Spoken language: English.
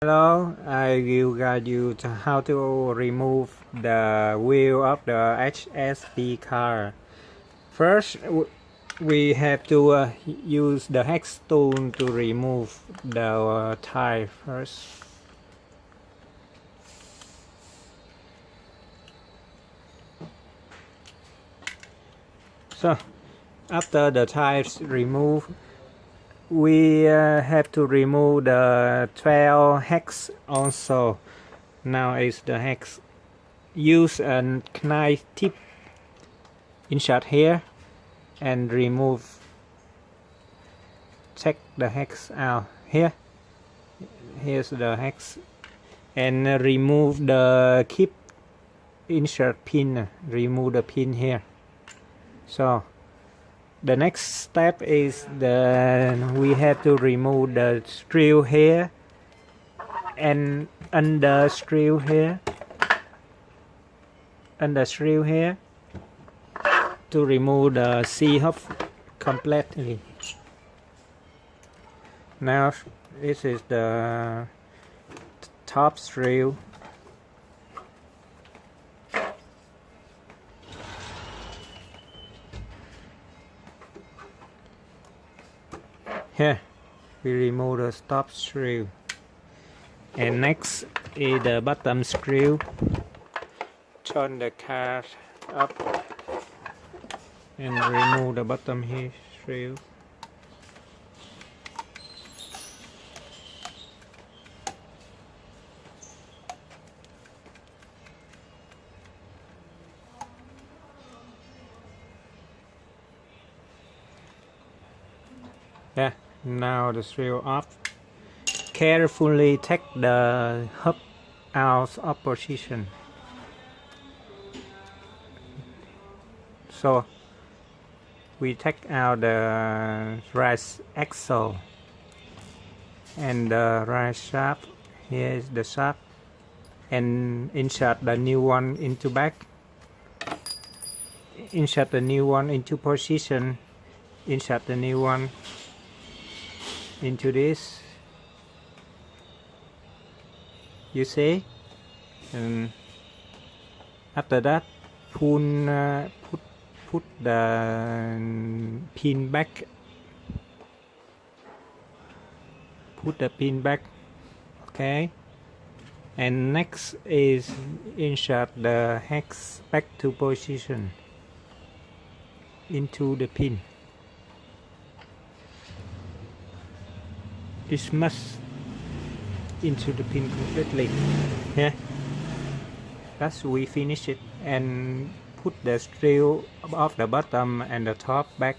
Hello, I will guide you to how to remove the wheel of the HSP car. First, we have to use the hex tool to remove the tire first. So, after the tires removed, we have to remove the 12 hex also. Now is the hex. Use a knife tip, insert here and remove. Check the hex out here. Here's the hex, and remove the keep insert pin. Remove the pin here. So the next step is we have to remove the screw here and under screw here to remove the C-hub completely. Now this is the top screw. Here we remove the top screw, and next is the bottom screw. Turn the car up and remove the bottom here screw. Yeah, now the screw off. Carefully take the hub out of position. So we take out the right axle and the right shaft. Here is the shaft, and insert the new one into back. Insert the new one into position. Insert the new one into this. You see, and after that, put the pin back. Put the pin back. Okay. And next is insert the hex back to position into the pin. This must into the pin completely. Yeah, that's we finish it, and put the screw off the bottom and the top back.